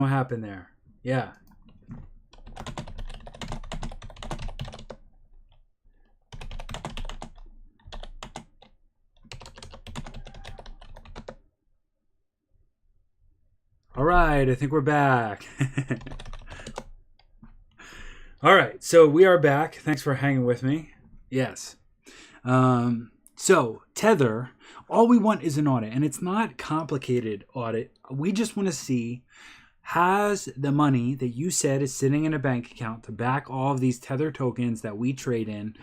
what happened there. Yeah. All right, I think we're back. All right, so we are back. Thanks for hanging with me. Yes. So Tether, all we want is an audit, and it's not complicated audit. We just want to see, has the money that you said is sitting in a bank account to back all of these Tether tokens that we trade in,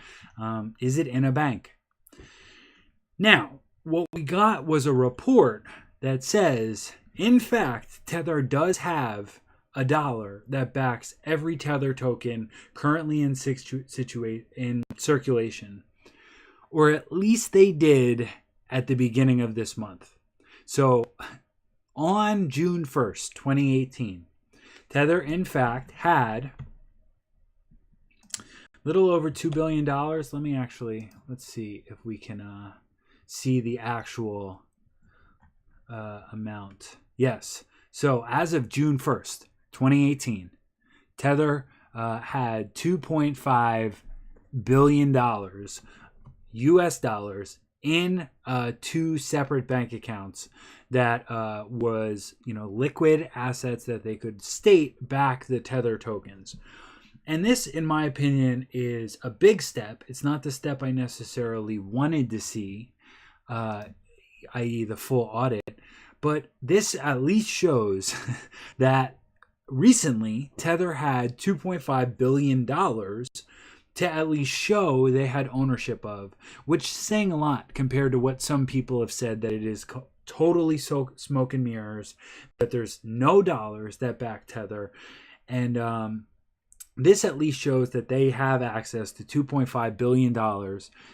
is it in a bank? Now, what we got was a report that says, in fact, Tether does have a dollar that backs every Tether token currently in circulation, or at least they did at the beginning of this month. So on June 1st, 2018, Tether, in fact, had a little over $2 billion. Let's see if we can see the actual amount. Yes. So as of June 1st, 2018, Tether had $2.5 billion US dollars in two separate bank accounts that was, liquid assets that they could state back the Tether tokens. And this, in my opinion, is a big step. It's not the step I necessarily wanted to see, i.e. the full audit, but this at least shows that recently Tether had $2.5 billion to at least show they had ownership of, which is saying a lot compared to what some people have said, that it is totally smoke and mirrors, that there's no dollars that back Tether. And this at least shows that they have access to $2.5 billion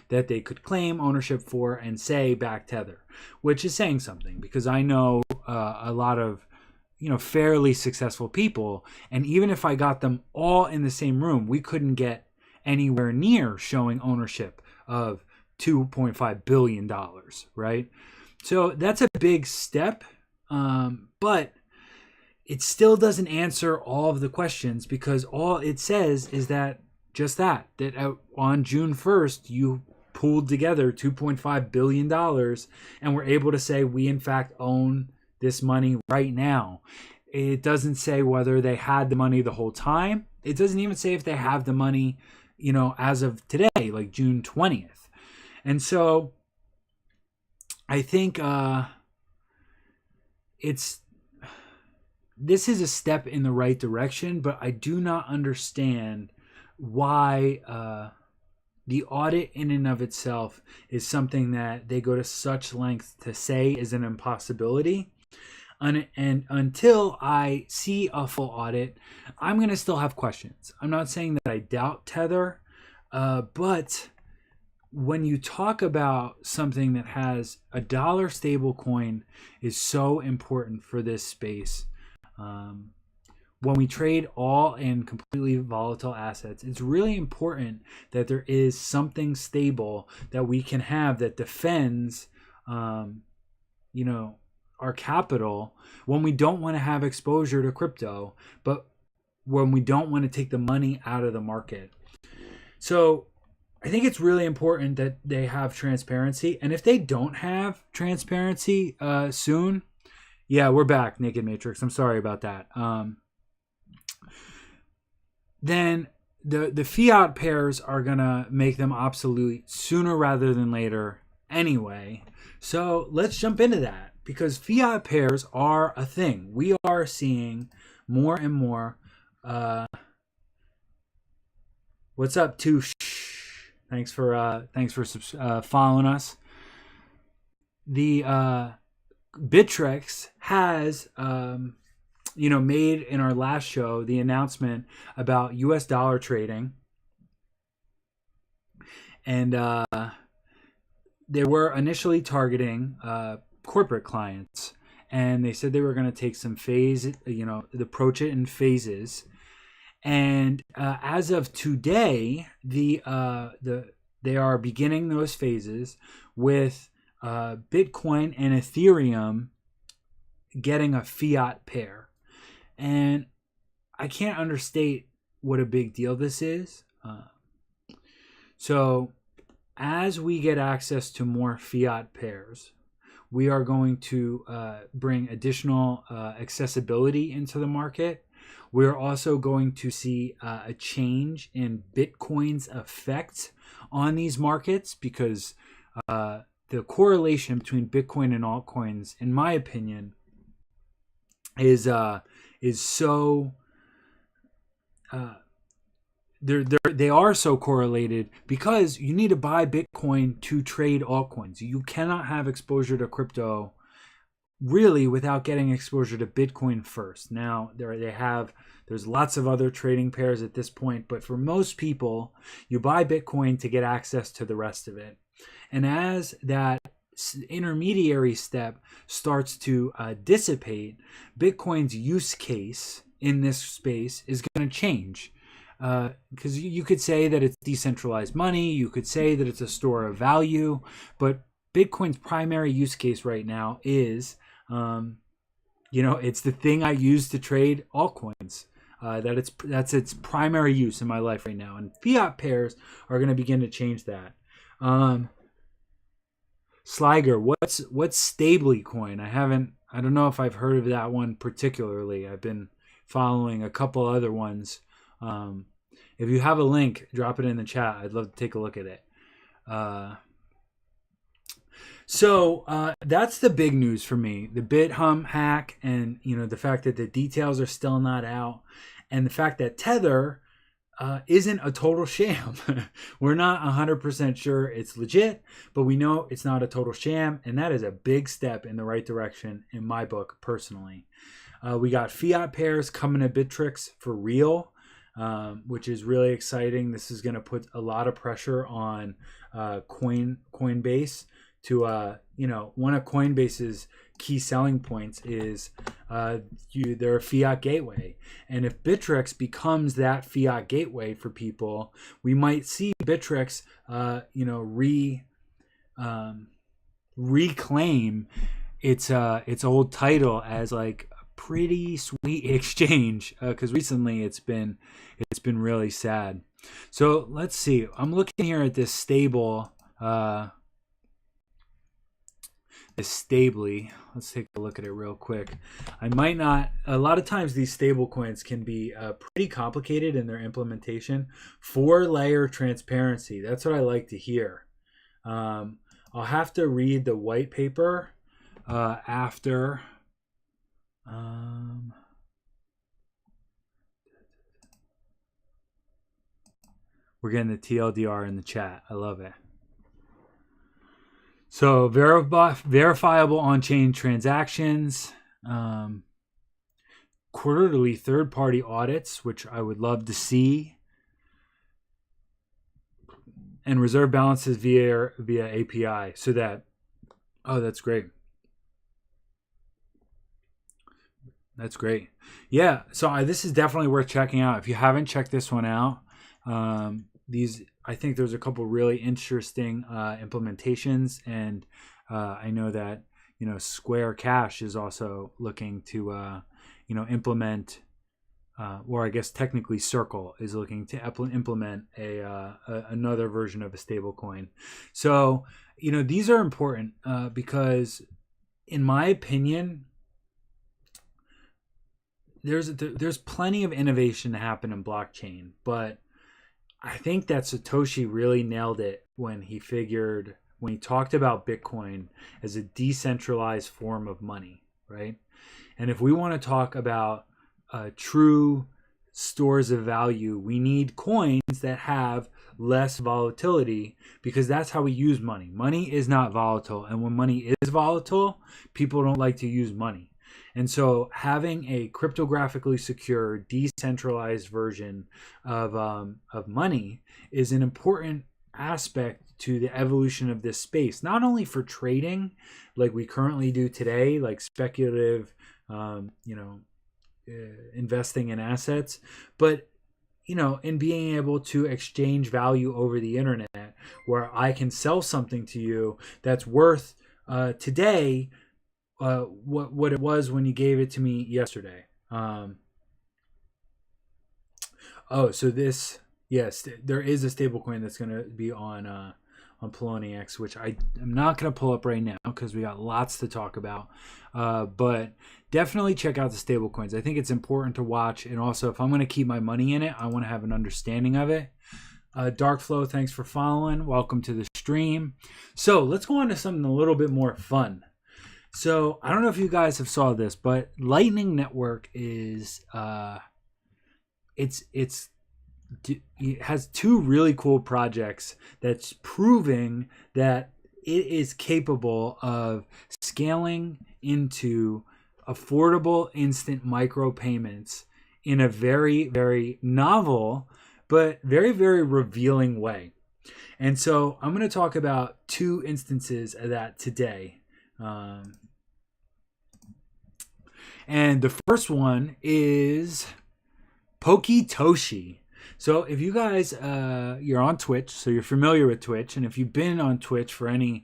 that they could claim ownership for and say back Tether, which is saying something, because I know a lot of fairly successful people, and even if I got them all in the same room, we couldn't get anywhere near showing ownership of $2.5 billion, right? So that's a big step, but it still doesn't answer all of the questions, because all it says is that on June 1st, you pooled together $2.5 billion and were able to say, we in fact own this money right now. It doesn't say whether they had the money the whole time. It doesn't even say if they have the money, as of today, like June 20th. And so I think this is a step in the right direction, but I do not understand why the audit in and of itself is something that they go to such lengths to say is an impossibility. And until I see a full audit, I'm going to still have questions. I'm not saying that I doubt Tether, but when you talk about something that has a dollar stable coin is so important for this space. When we trade all in completely volatile assets, it's really important that there is something stable that we can have that defends, our capital when we don't want to have exposure to crypto, but when we don't want to take the money out of the market. So I think it's really important that they have transparency. And if they don't have transparency soon, yeah, we're back, Naked Matrix. I'm sorry about that. Then the fiat pairs are going to make them obsolete sooner rather than later anyway. So let's jump into that, because fiat pairs are a thing. We are seeing more and more. What's up, Touche? Thanks for following us. The Bittrex has made in our last show the announcement about US dollar trading, and they were initially targeting corporate clients, and they said they were going to take some approach it in phases. And as of today, they are beginning those phases with Bitcoin and Ethereum getting a fiat pair. And I can't understate what a big deal this is. So as we get access to more fiat pairs, we are going to bring additional accessibility into the market. We're also going to see a change in Bitcoin's effect on these markets, because the correlation between Bitcoin and altcoins, in my opinion, is so they are so correlated, because you need to buy Bitcoin to trade altcoins. You cannot have exposure to crypto really without getting exposure to Bitcoin first. Now there's lots of other trading pairs at this point, but for most people, you buy Bitcoin to get access to the rest of it. And as that intermediary step starts to dissipate, Bitcoin's use case in this space is going to change. Because you could say that it's decentralized money, you could say that it's a store of value, but Bitcoin's primary use case right now is, it's the thing I use to trade altcoins. That's its primary use in my life right now, and fiat pairs are going to begin to change that. Sliger, what's stablecoin? I don't know if I've heard of that one particularly. I've been following a couple other ones. If you have a link, drop it in the chat. I'd love to take a look at it. So that's the big news for me. The BitHum hack, and the fact that the details are still not out, and the fact that Tether isn't a total sham. We're not 100% sure it's legit, but we know it's not a total sham, and that is a big step in the right direction in my book personally. We got fiat pairs coming to Bittrex for real. Which is really exciting. This is going to put a lot of pressure on Coinbase to, one of Coinbase's key selling points is they're a fiat gateway. And if Bittrex becomes that fiat gateway for people, we might see Bittrex, reclaim its old title as like pretty sweet exchange, because recently it's been really sad. So let's see. I'm looking here at this stable, this Stably. Let's take a look at it real quick. I might not. A lot of times these stable coins can be pretty complicated in their implementation. 4-layer transparency. That's what I like to hear. I'll have to read the white paper after. We're getting the TLDR in the chat. I love it. So verifiable on-chain transactions, quarterly third-party audits, which I would love to see, and reserve balances via API. So that's great. That's great. Yeah. So this is definitely worth checking out. If you haven't checked this one out, I think there's a couple really interesting implementations, and I know that Square Cash is also looking to implement, or I guess technically Circle is looking to implement another version of a stablecoin. So these are important because, in my opinion, there's plenty of innovation to happen in blockchain, but I think that Satoshi really nailed it when he talked about Bitcoin as a decentralized form of money, right? And if we want to talk about true stores of value, we need coins that have less volatility, because that's how we use money. Money is not volatile, and when money is volatile, people don't like to use money. And so having a cryptographically secure, decentralized version of money is an important aspect to the evolution of this space, not only for trading like we currently do today, like speculative, investing in assets, but in being able to exchange value over the internet, where I can sell something to you that's worth today what it was when you gave it to me yesterday. Oh, so this, yes, there is a stablecoin that's going to be on Poloniex, which I am not going to pull up right now because we got lots to talk about. But definitely check out the stablecoins. I think it's important to watch, and also if I'm going to keep my money in it, I want to have an understanding of it. Darkflow, thanks for following. Welcome to the stream. So let's go on to something a little bit more fun. So I don't know if you guys have saw this, but Lightning Network is it has two really cool projects that's proving that it is capable of scaling into affordable instant micropayments in a very, very novel but very, very revealing way. And so I'm going to talk about two instances of that today. And the first one is Pokitoshi. So if you guys, you're on Twitch, so you're familiar with Twitch, and if you've been on Twitch for any,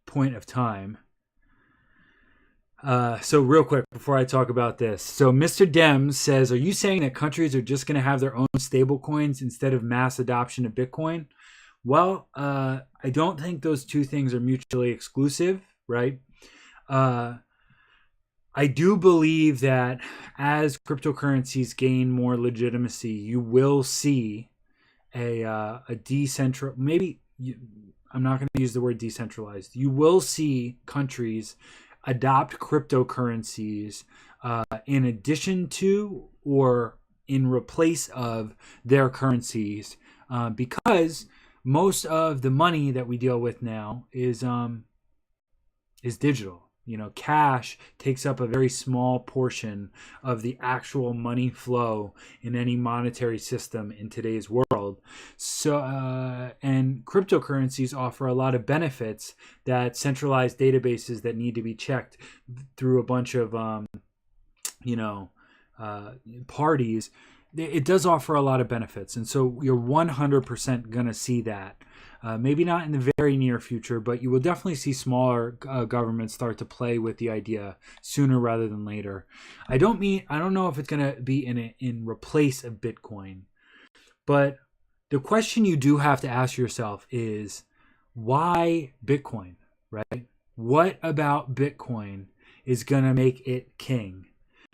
point of time. So real quick before I talk about this. So Mr. Dems says, are you saying that countries are just going to have their own stable coins instead of mass adoption of Bitcoin? Well, I don't think those two things are mutually exclusive, right? I do believe that as cryptocurrencies gain more legitimacy, you will see a decentral, I'm not going to use the word decentralized. You will see countries adopt cryptocurrencies in addition to or in replace of their currencies because most of the money that we deal with now is digital. Cash takes up a very small portion of the actual money flow in any monetary system in today's world. So, and cryptocurrencies offer a lot of benefits that centralized databases that need to be checked through a bunch of, parties. It does offer a lot of benefits. And so you're 100% going to see that. Maybe not in the very near future, but you will definitely see smaller governments start to play with the idea sooner rather than later. I don't know if it's going to be in replace of Bitcoin, but the question you do have to ask yourself is why Bitcoin, right? What about Bitcoin is going to make it king?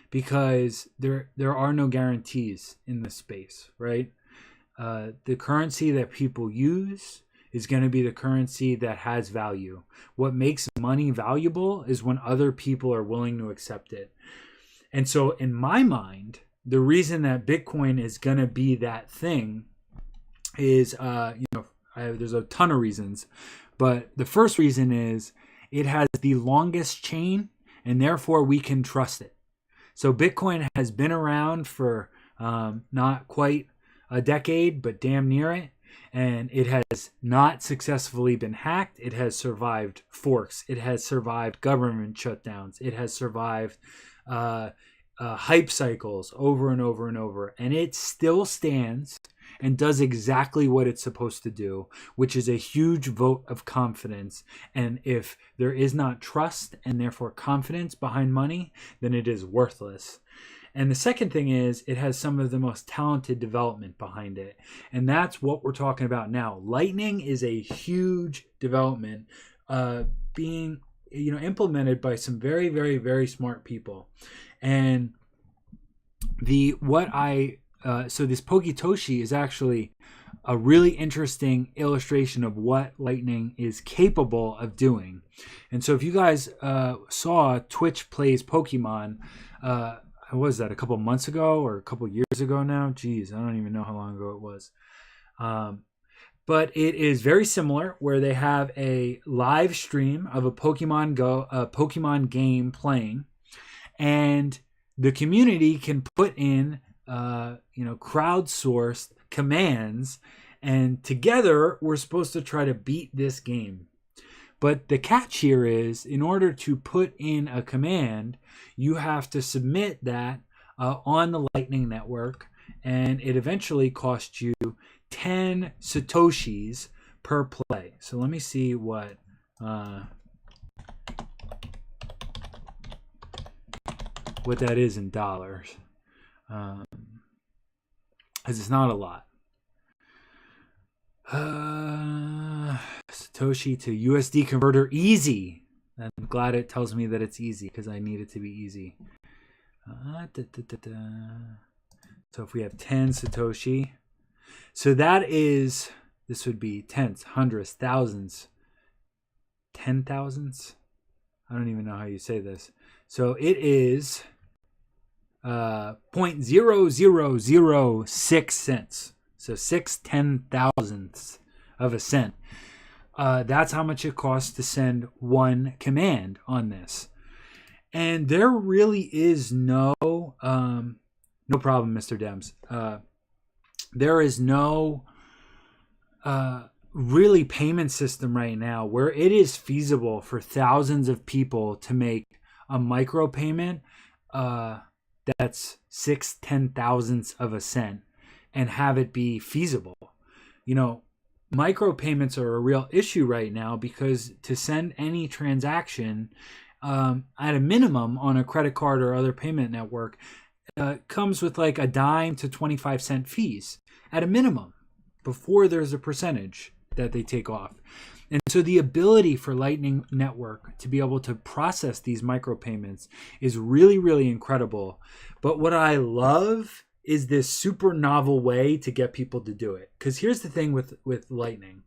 Because there are no guarantees in this space, right? The currency that people use is going to be the currency that has value. What makes money valuable is when other people are willing to accept it. And so in my mind, the reason that Bitcoin is going to be that thing is, there's a ton of reasons, but the first reason is it has the longest chain and therefore we can trust it. So Bitcoin has been around for not quite a decade, but damn near it. And it has not successfully been hacked. It has survived forks. It has survived government shutdowns. It has survived hype cycles over and over and over. And it still stands and does exactly what it's supposed to do, which is a huge vote of confidence. And if there is not trust and therefore confidence behind money, then it is worthless. And the second thing is it has some of the most talented development behind it. And that's what we're talking about now. Lightning is a huge development being implemented by some very, very, very smart people. And this Pokitoshi is actually a really interesting illustration of what Lightning is capable of doing. And so if you guys saw Twitch Plays Pokemon, what was that, a couple months ago or a couple years ago now? Geez, I don't even know how long ago it was. But it is very similar where they have a live stream of a Pokemon game playing, and the community can put in crowdsourced commands, and together we're supposed to try to beat this game. But the catch here is, in order to put in a command, you have to submit that on the Lightning Network, and it eventually costs you 10 Satoshis per play. So let me see what that is in dollars. because it's not a lot. Satoshi to USD converter easy. I'm glad it tells me that it's easy because I need it to be easy. So if we have 10 Satoshi, so that is, this would be tenths, hundreds, thousands, 10,000s. I don't even know how you say this. So it is 0.0006 cents. So 6/10,000ths of a cent. That's how much it costs to send one command on this. And there really is no problem, Mr. Dems. There is no really payment system right now where it is feasible for thousands of people to make a micropayment that's 6/10,000ths of a cent and have it be feasible. You know, micropayments are a real issue right now because to send any transaction at a minimum on a credit card or other payment network comes with like a dime to 25-cent fees at a minimum before there's a percentage that they take off. And so the ability for Lightning Network to be able to process these micropayments is really, really incredible. But what I love is this super novel way to get people to do it. Because here's the thing with Lightning.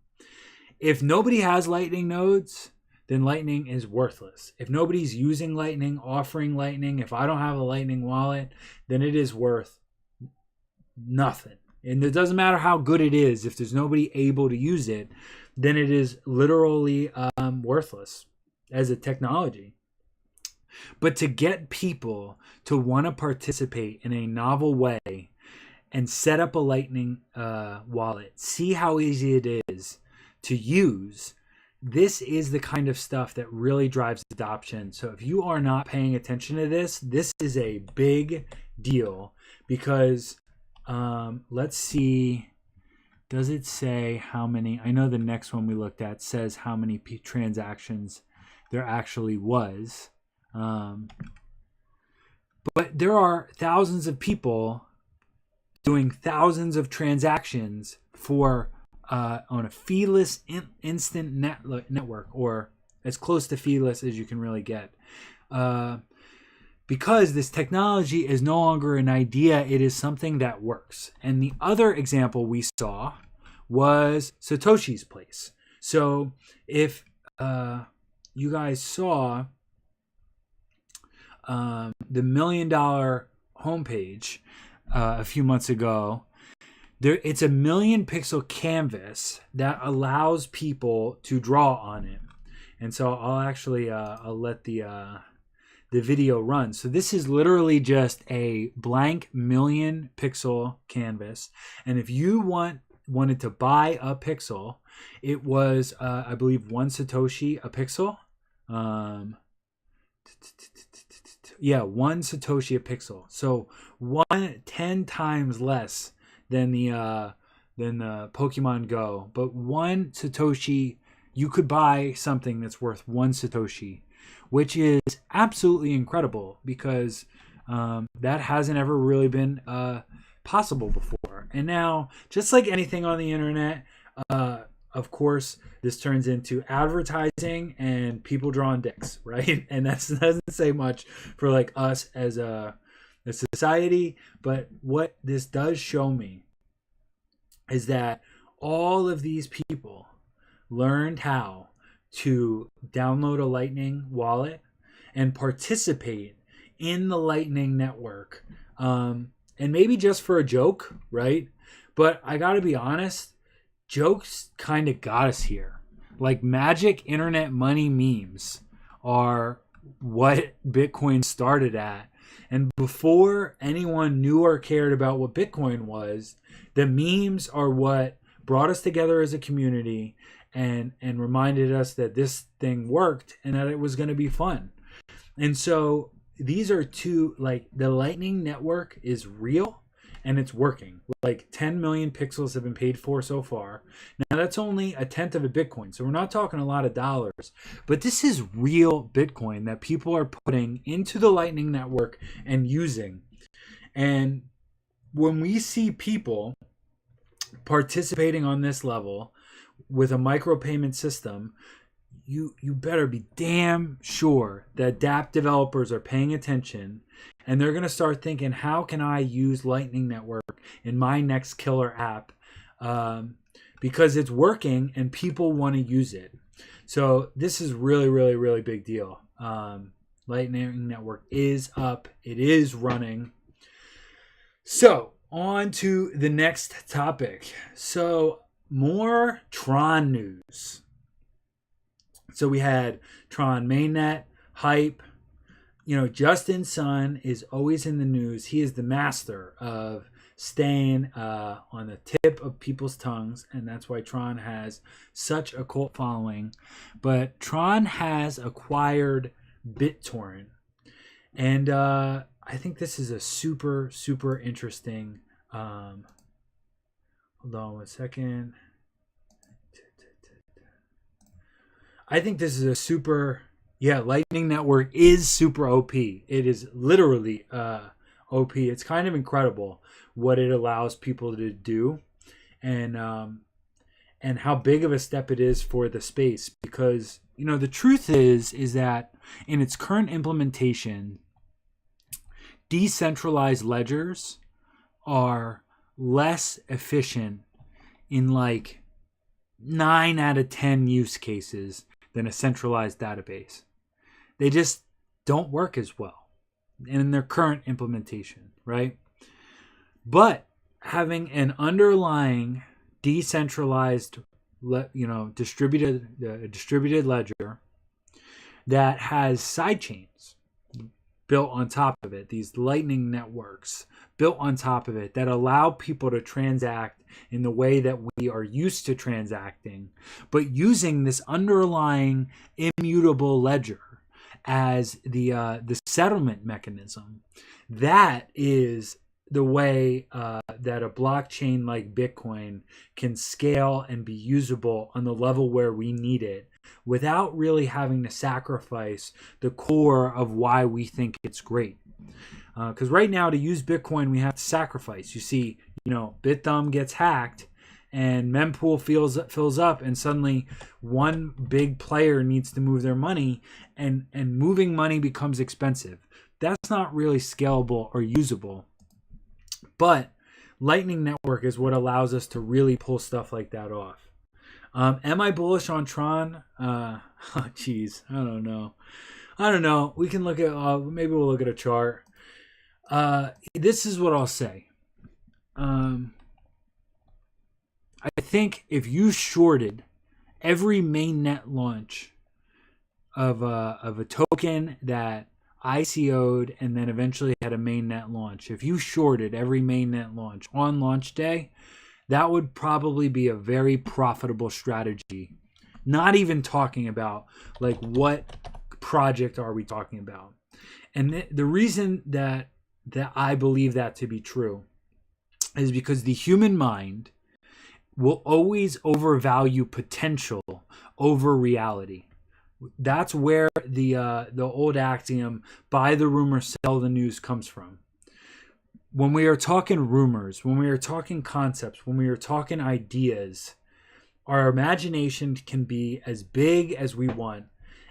If nobody has Lightning nodes, then Lightning is worthless. If nobody's using Lightning, offering Lightning, if I don't have a Lightning wallet, then it is worth nothing. And it doesn't matter how good it is. If there's nobody able to use it, then it is literally worthless as a technology. But to get people to want to participate in a novel way and set up a Lightning wallet, see how easy it is to use, this is the kind of stuff that really drives adoption. So if you are not paying attention to this, this is a big deal because let's see. Does it say how many? I know the next one we looked at says how many transactions there actually was. But there are thousands of people doing thousands of transactions for on a feeless instant network, or as close to feeless as you can really get. Because this technology is no longer an idea, it is something that works. And the other example we saw was Satoshi's Place. So if you guys saw the $1 Million homepage a few months ago, it's a 1 million pixel canvas that allows people to draw on it. And so I'll actually I'll let the video run. So this is literally just a blank 1 million pixel canvas. And if you wanted to buy a pixel, it was I believe 1 Satoshi a pixel. 1 Satoshi a pixel. So 10 times less than the Pokemon Go. But 1 Satoshi, you could buy something that's worth 1 Satoshi, which is absolutely incredible because that hasn't ever really been possible before. And now, just like anything on the internet, of course, this turns into advertising and people drawing dicks, right? And that doesn't say much for like us as a society. But what this does show me is that all of these people learned how to download a Lightning wallet and participate in the Lightning Network. And maybe just for a joke, right? But I gotta be honest, jokes kind of got us here. Like magic internet money memes are what Bitcoin started at. And before anyone knew or cared about what Bitcoin was, the memes are what brought us together as a community and reminded us that this thing worked and that it was going to be fun. And so these are two, like the Lightning Network is real and it's working. Like 10 million pixels have been paid for so far. Now that's only a tenth of a Bitcoin. So we're not talking a lot of dollars, but this is real Bitcoin that people are putting into the Lightning Network and using. And when we see people participating on this level with a micropayment system, you better be damn sure that dApp developers are paying attention, and they're going to start thinking, how can I use Lightning Network in my next killer app? Because it's working and people want to use it. So this is really, really, really big deal. Lightning Network is up. It is running. So on to the next topic. So more Tron news. So we had Tron mainnet, hype. Justin Sun is always in the news. He is the master of staying on the tip of people's tongues, and that's why Tron has such a cult following. But Tron has acquired BitTorrent, and I think this is a super, super interesting. Hold on 1 second. I think this is a super, Lightning Network is super OP. It is literally OP. It's kind of incredible what it allows people to do, and how big of a step it is for the space. Because the truth is that in its current implementation, decentralized ledgers are less efficient in like 9 out of 10 use cases than a centralized database. They just don't work as well in their current implementation, right? But having an underlying decentralized, distributed ledger that has sidechains built on top of it, these Lightning networks built on top of it that allow people to transact in the way that we are used to transacting, but using this underlying immutable ledger as the settlement mechanism. That is the way that a blockchain like Bitcoin can scale and be usable on the level where we need it, without really having to sacrifice the core of why we think it's great. Because right now, to use Bitcoin, we have to sacrifice. You see, BitThumb gets hacked, and mempool fills up, and suddenly one big player needs to move their money, and moving money becomes expensive. That's not really scalable or usable. But Lightning Network is what allows us to really pull stuff like that off. Am I bullish on Tron? I don't know. We can look at, maybe we'll look at a chart. This is what I'll say. I think if you shorted every mainnet launch of a token that ICO'd and then eventually had a mainnet launch, if you shorted every mainnet launch on launch day, that would probably be a very profitable strategy. Not even talking about like what project are we talking about. And the reason that I believe that to be true is because the human mind will always overvalue potential over reality. That's where the old axiom, buy the rumor, sell the news, comes from. When we are talking rumors, when we are talking concepts, when we are talking ideas, our imagination can be as big as we want,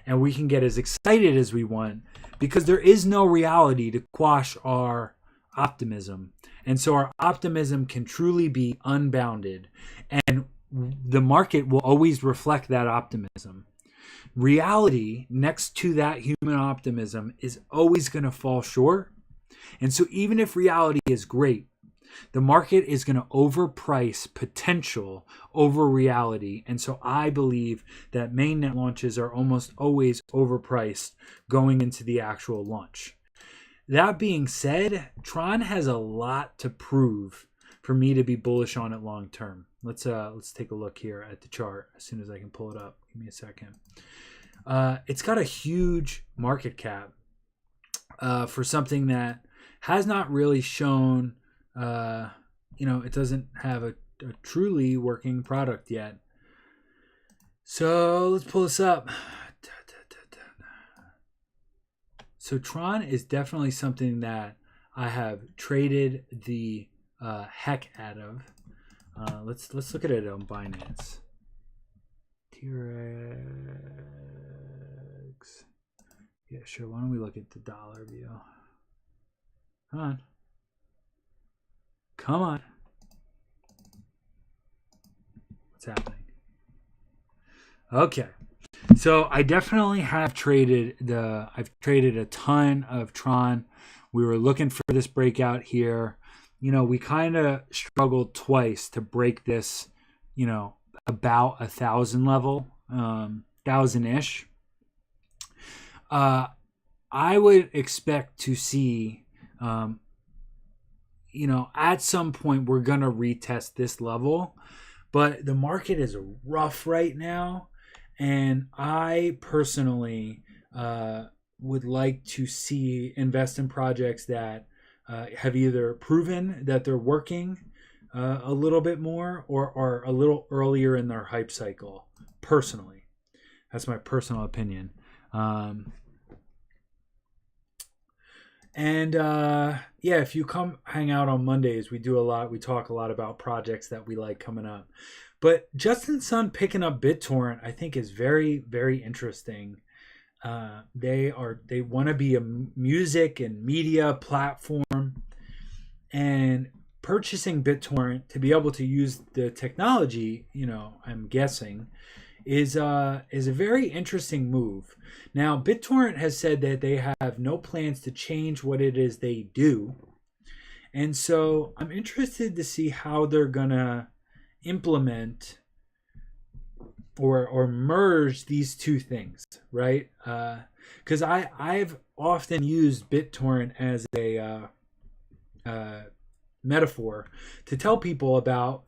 and we can get as excited as we want, because there is no reality to quash our optimism. And so our optimism can truly be unbounded, and the market will always reflect that optimism. Reality next to that human optimism is always going to fall short. And so even if reality is great, the market is going to overprice potential over reality. And so I believe that mainnet launches are almost always overpriced going into the actual launch. That being said, Tron has a lot to prove for me to be bullish on it long term. Let's take a look here at the chart as soon as I can pull it up. Give me a second. It's got a huge market cap for something that has not really shown, it doesn't have a truly working product yet. So let's pull this up. So Tron is definitely something that I have traded the heck out of. Let's look at it on Binance. T-Rex. Yeah, sure. Why don't we look at the dollar view? Come on. Come on. What's happening? Okay. So I definitely have I've traded a ton of Tron. We were looking for this breakout here. We kind of struggled twice to break this, about 1,000 level, 1,000-ish. I would expect to see, at some point we're going to retest this level, but the market is rough right now. And I personally would like to invest in projects that have either proven that they're working a little bit more or are a little earlier in their hype cycle. Personally, that's my personal opinion. If you come hang out on Mondays, we talk a lot about projects that we like coming up. But Justin Sun picking up BitTorrent, I think, is very, very interesting. They want to be a music and media platform, and purchasing BitTorrent to be able to use the technology, I'm guessing, is a very interesting move. Now, BitTorrent has said that they have no plans to change what it is they do, and so I'm interested to see how they're gonna implement or merge these two things, right? Because I've often used BitTorrent as a metaphor to tell people about,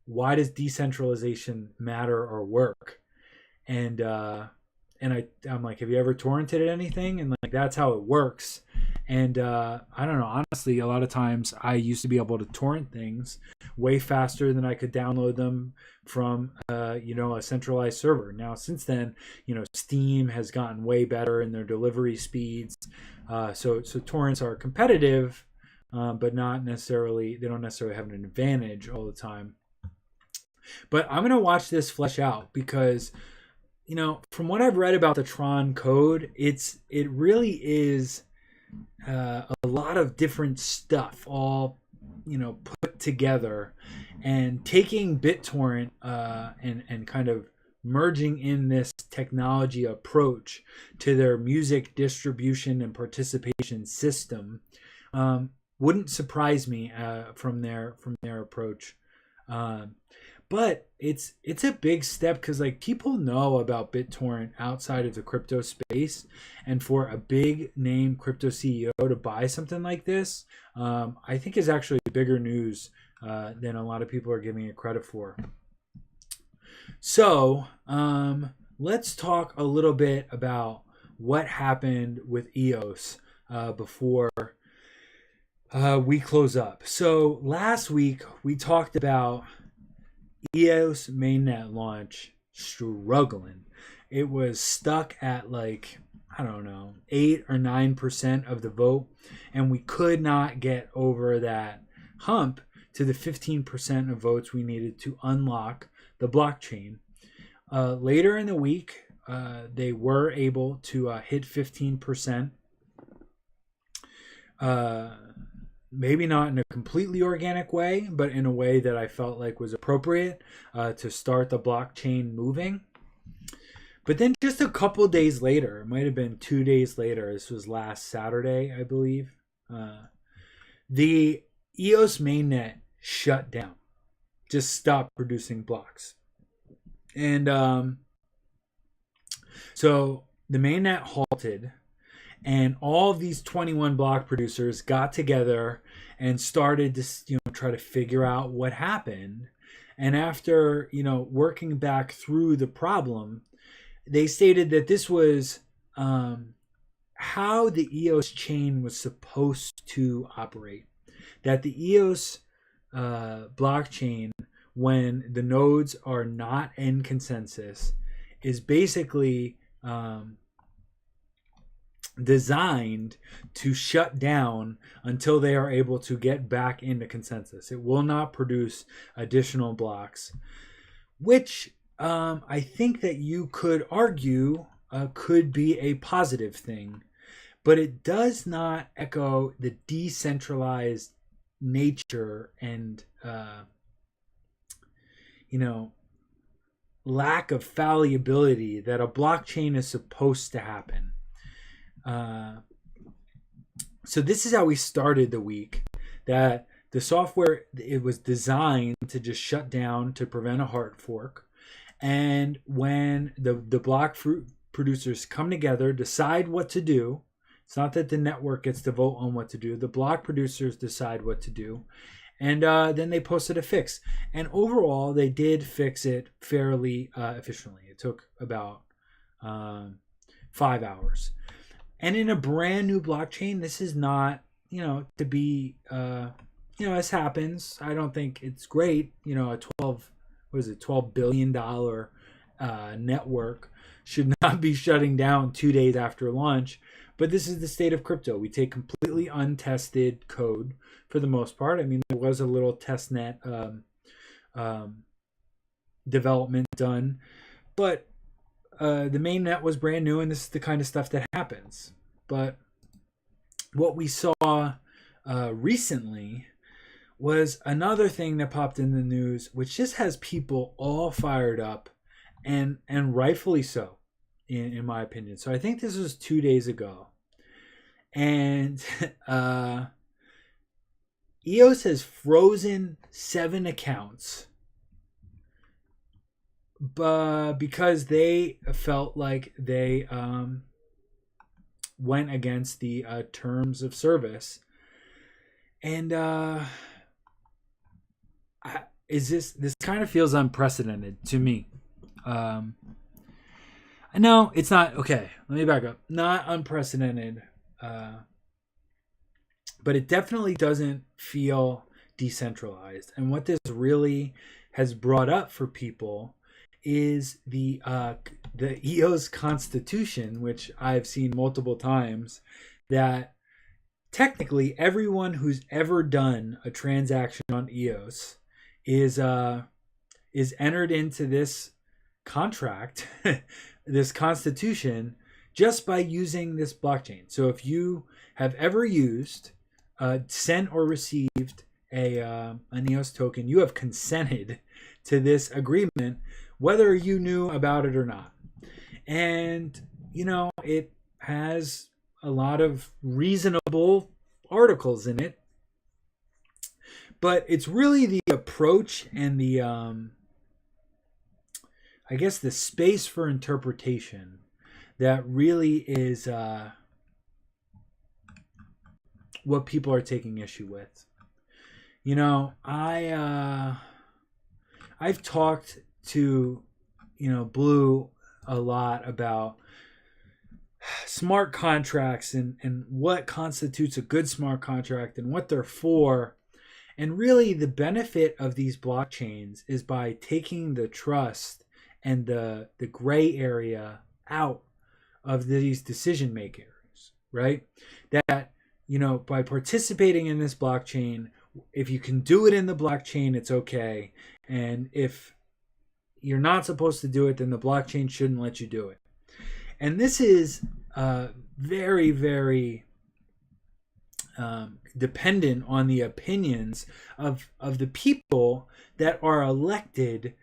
why does decentralization matter or work? And I'm like, have you ever torrented anything? And that's how it works. And I don't know, honestly, a lot of times I used to be able to torrent things way faster than I could download them from a centralized server. Now, since then, Steam has gotten way better in their delivery speeds. So torrents are competitive, but they don't necessarily have an advantage all the time. But I'm going to watch this flesh out because, from what I've read about the Tron code, it really is a lot of different stuff all put together, and taking BitTorrent and kind of merging in this technology approach to their music distribution and participation system wouldn't surprise me from their approach. But it's a big step because people know about BitTorrent outside of the crypto space, and for a big name crypto CEO to buy something like this, I think is actually bigger news than a lot of people are giving it credit for. So let's talk a little bit about what happened with EOS before we close up. So last week we talked about EOS mainnet launch struggling. It was stuck at 8 or 9% of the vote, and we could not get over that hump to the 15% of votes we needed to unlock the blockchain. Later in the week, they were able to hit 15%. Maybe not in a completely organic way, but in a way that I felt like was appropriate to start the blockchain moving. But then just a couple days later, it might have been 2 days later, this was last Saturday, I believe, the EOS mainnet shut down, just stopped producing blocks. And so the mainnet halted, and all of these 21 block producers got together and started to try to figure out what happened. And after working back through the problem, they stated that this was how the EOS chain was supposed to operate. That the EOS blockchain, when the nodes are not in consensus, is basically designed to shut down until they are able to get back into consensus. It will not produce additional blocks, which I think that you could argue could be a positive thing, but it does not echo the decentralized nature and lack of fallibility that a blockchain is supposed to happen. So this is how we started the week, that the software, it was designed to just shut down to prevent a hard fork. And when the block producers come together, decide what to do, it's not that the network gets to vote on what to do. The block producers decide what to do. And then they posted a fix. And overall, they did fix it fairly efficiently. It took about 5 hours. And in a brand new blockchain, this is not, to be, this happens. I don't think it's great. A $12 billion network should not be shutting down 2 days after launch. But this is the state of crypto. We take completely untested code for the most part. I mean, there was a little testnet development done, but the main net was brand new, and this is the kind of stuff that happens. But what we saw recently was another thing that popped in the news, which just has people all fired up, and rightfully so, in my opinion. So I think this was 2 days ago, and EOS has frozen 7 accounts, but because they felt like they went against the terms of service. And this kind of feels unprecedented to me. No, it's not. Okay, let me back up. Not unprecedented, but it definitely doesn't feel decentralized. And what this really has brought up for people is the EOS Constitution, which I've seen multiple times, that technically everyone who's ever done a transaction on EOS is entered into this contract, this constitution, just by using this blockchain. So if you have ever used, sent or received an EOS token, you have consented to this agreement, whether you knew about it or not. And, it has a lot of reasonable articles in it, but it's really the approach and the I guess the space for interpretation that really is what people are taking issue with. I've talked to Blue a lot about smart contracts and what constitutes a good smart contract and what they're for. And really the benefit of these blockchains is by taking the trust and the gray area out of these decision makers, right? That, by participating in this blockchain, if you can do it in the blockchain, it's okay. And if you're not supposed to do it, then the blockchain shouldn't let you do it. And this is very, very dependent on the opinions of the people that are elected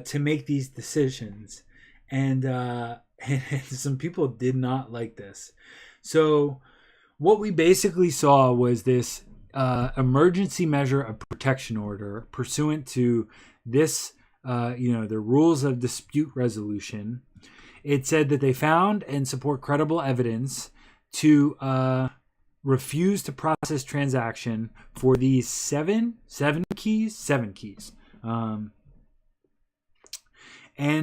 to make these decisions. And some people did not like this. So what we basically saw was this emergency measure of protection order pursuant to this, the rules of dispute resolution. It said that they found and support credible evidence to refuse to process transaction for these seven keys. And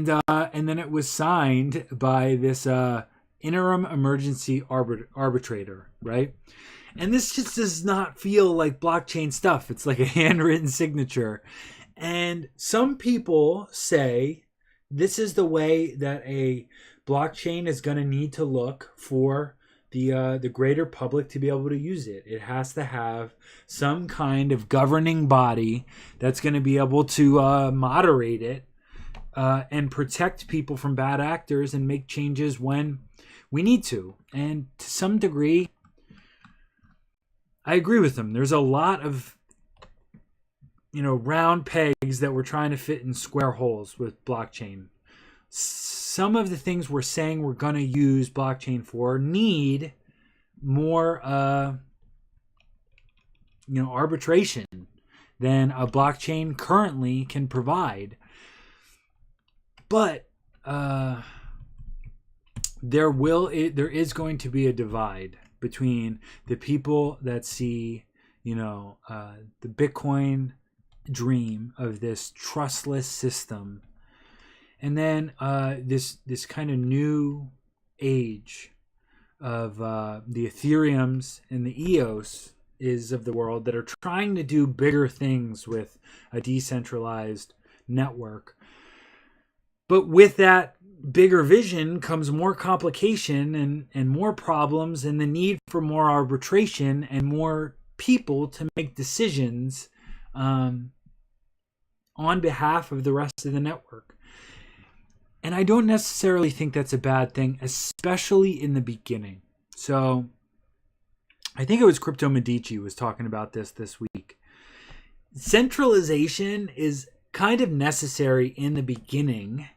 then it was signed by this interim emergency arbitrator, right? And this just does not feel like blockchain stuff. It's like a handwritten signature. And some people say this is the way that a blockchain is going to need to look for the greater public to be able to use it. It has to have some kind of governing body that's going to be able to moderate it and protect people from bad actors and make changes when we need to. And to some degree, I agree with them. There's a lot of round pegs that we're trying to fit in square holes with blockchain. Some of the things we're saying we're going to use blockchain for need more arbitration than a blockchain currently can provide. But there is going to be a divide between the people that see the Bitcoin dream of this trustless system, and then this kind of new age of the Ethereums and the EOS is of the world that are trying to do bigger things with a decentralized network. But with that bigger vision comes more complication and more problems, and the need for more arbitration and more people to make decisions on behalf of the rest of the network. And I don't necessarily think that's a bad thing, especially in the beginning. So I think it was Crypto Medici was talking about this week. Centralization is kind of necessary in the beginning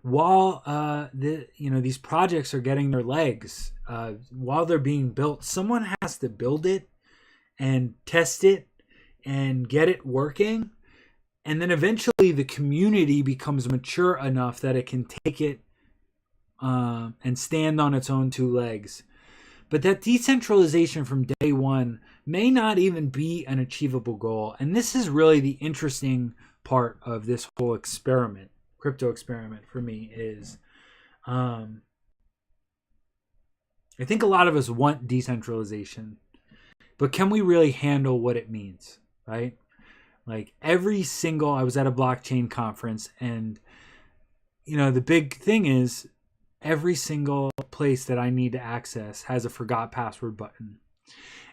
while these projects are getting their legs. While they're being built, someone has to build it and test it and get it working. And then eventually the community becomes mature enough that it can take it and stand on its own two legs. But that decentralization from day one may not even be an achievable goal. And this is really the interesting part of this whole experiment, crypto experiment for me, is I think a lot of us want decentralization, but can we really handle what it means, right? Like I was at a blockchain conference, and the big thing is every single place that I need to access has a forgot password button.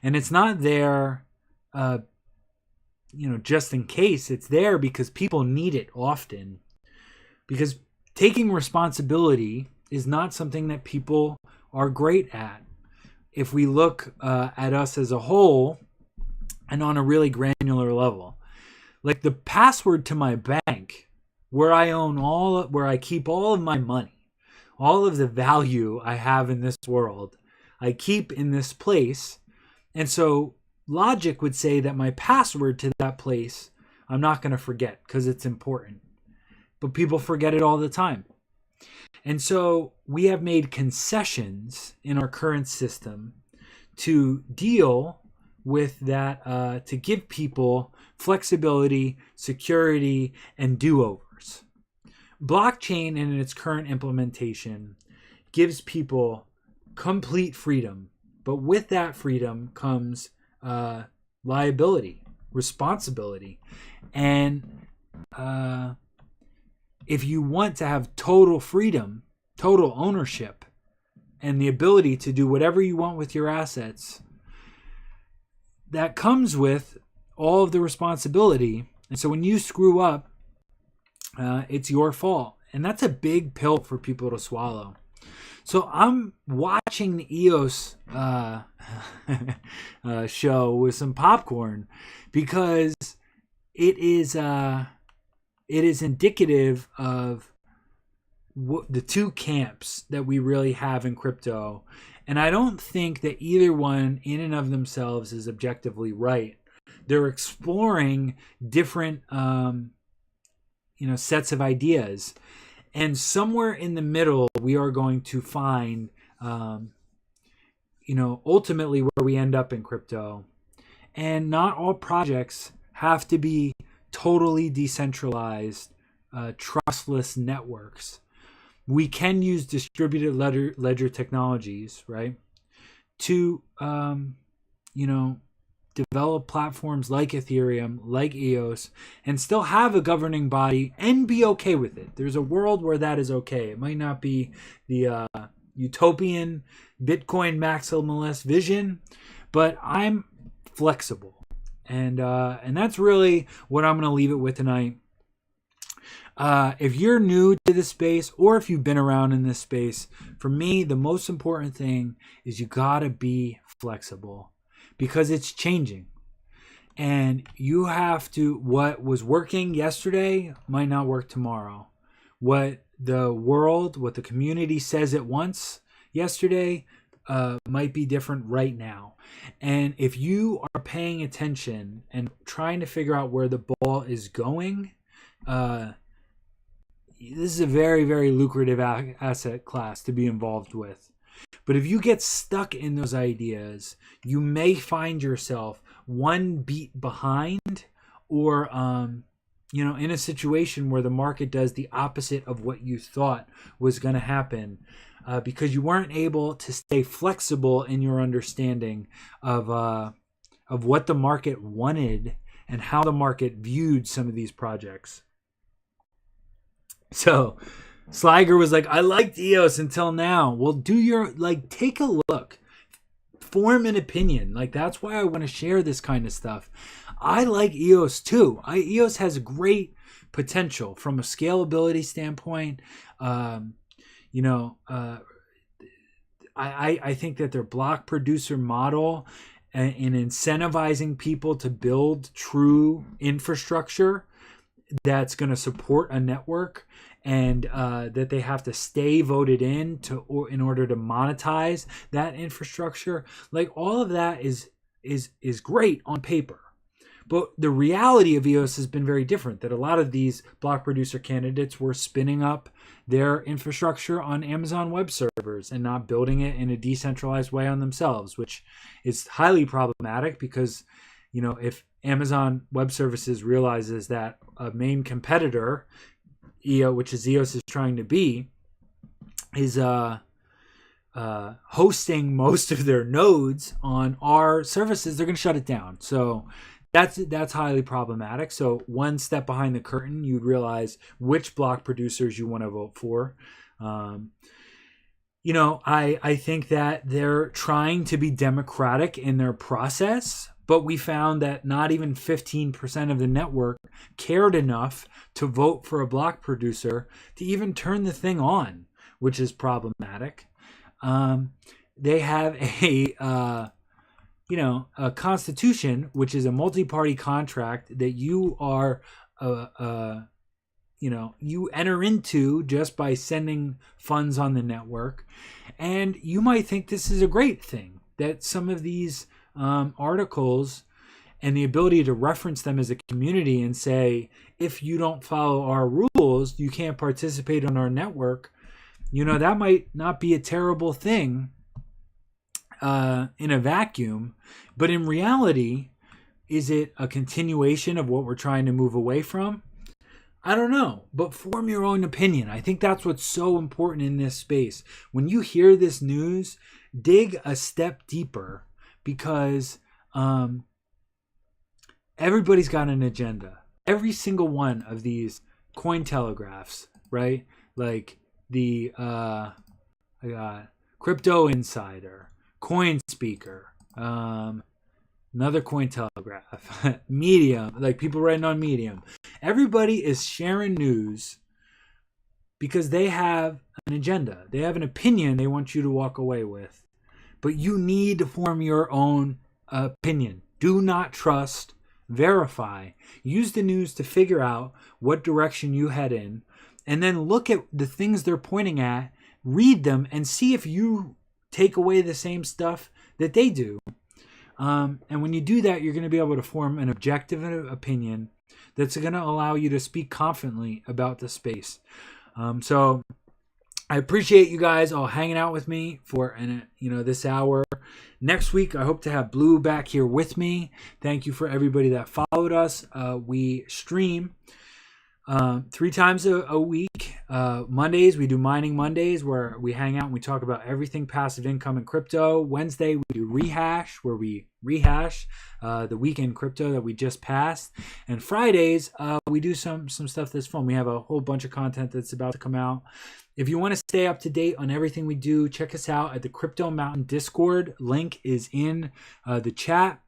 And it's not there just in case. It's there because people need it often. Because taking responsibility is not something that people are great at. If we look at us as a whole and on a really granular level. Like the password to my bank, where I keep all of my money, all of the value I have in this world, I keep in this place. And so logic would say that my password to that place, I'm not going to forget because it's important. But people forget it all the time. And so we have made concessions in our current system to deal with that, to give people flexibility, security, and do-overs. Blockchain in its current implementation gives people complete freedom, but with that freedom comes liability, responsibility. And if you want to have total freedom, total ownership, and the ability to do whatever you want with your assets, that comes with all of the responsibility. And so when you screw up, it's your fault. And that's a big pill for people to swallow. So I'm watching the EOS show with some popcorn because it is indicative of the two camps that we really have in crypto. And I don't think that either one in and of themselves is objectively right. They're exploring different sets of ideas. And somewhere in the middle, we are going to find, ultimately where we end up in crypto. And not all projects have to be totally decentralized, trustless networks. We can use distributed ledger technologies, right, to, develop platforms like Ethereum, like EOS, and still have a governing body and be okay with it. There's a world where that is okay. It might not be the utopian Bitcoin maximalist vision, but I'm flexible. And that's really what I'm going to leave it with tonight. If you're new to this space, or if you've been around in this space, for me, the most important thing is you gotta be flexible, because it's changing. And you have to, what was working yesterday might not work tomorrow. What the world, what the community says it wants yesterday might be different right now. And if you are paying attention and trying to figure out where the ball is going, this is a very, very lucrative asset class to be involved with. But if you get stuck in those ideas, you may find yourself one beat behind, or in a situation where the market does the opposite of what you thought was going to happen, because you weren't able to stay flexible in your understanding of what the market wanted and how the market viewed some of these projects. So Sliger was like, I liked EOS until now. Well, take a look, form an opinion. Like, that's why I want to share this kind of stuff. I like EOS too. EOS has great potential from a scalability standpoint. I think that their block producer model and incentivizing people to build true infrastructure that's going to support a network, and that they have to stay voted in in order to monetize that infrastructure. Like, all of that is great on paper. But the reality of EOS has been very different, that a lot of these block producer candidates were spinning up their infrastructure on Amazon Web Servers and not building it in a decentralized way on themselves, which is highly problematic, because if Amazon Web Services realizes that a main competitor, which is EOS is trying to be, is hosting most of their nodes on our services, they're going to shut it down. So that's highly problematic. So one step behind the curtain, you'd realize which block producers you want to vote for. I think that they're trying to be democratic in their process, but we found that not even 15% of the network cared enough to vote for a block producer to even turn the thing on, which is problematic. They have a constitution, which is a multi-party contract that you are, you enter into just by sending funds on the network. And you might think this is a great thing, that some of these articles and the ability to reference them as a community and say, if you don't follow our rules, you can't participate on our network. That might not be a terrible thing in a vacuum, but in reality, is it a continuation of what we're trying to move away from? I don't know, but form your own opinion. I think that's what's so important in this space. When you hear this news, dig a step deeper, because everybody's got an agenda. Every single one of these Cointelegraphs, right? Like the I got Crypto Insider, CoinSpeaker, another Cointelegraph, Medium, like people writing on Medium. Everybody is sharing news because they have an agenda. They have an opinion they want you to walk away with. But you need to form your own opinion. Do not trust, verify. Use the news to figure out what direction you head in, and then look at the things they're pointing at, read them, and see if you take away the same stuff that they do. And when you do that, you're going to be able to form an objective opinion that's going to allow you to speak confidently about the space. So I appreciate you guys all hanging out with me for this hour. Next week, I hope to have Blue back here with me. Thank you for everybody that followed us. We stream 3 times a week. Mondays, we do Mining Mondays, where we hang out and we talk about everything passive income and crypto. Wednesday, we do Rehash, where we rehash the weekend crypto that we just passed. And Fridays, we do some stuff that's fun. We have a whole bunch of content that's about to come out. If you want to stay up to date on everything we do, check us out at the Crypto Mountain Discord. Link is in the chat.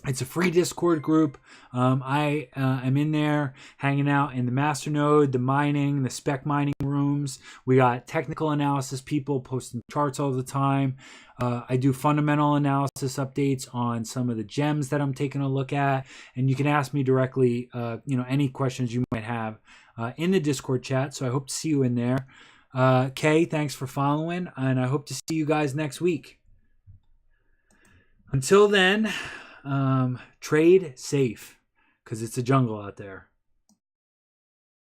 It's a free Discord group. I am in there hanging out in the masternode, the mining, the spec mining rooms. We got technical analysis people posting charts all the time. I do fundamental analysis updates on some of the gems that I'm taking a look at. And you can ask me directly, any questions you might have in the Discord chat. So I hope to see you in there. Kay, thanks for following. And I hope to see you guys next week. Until then... trade safe, because it's a jungle out there.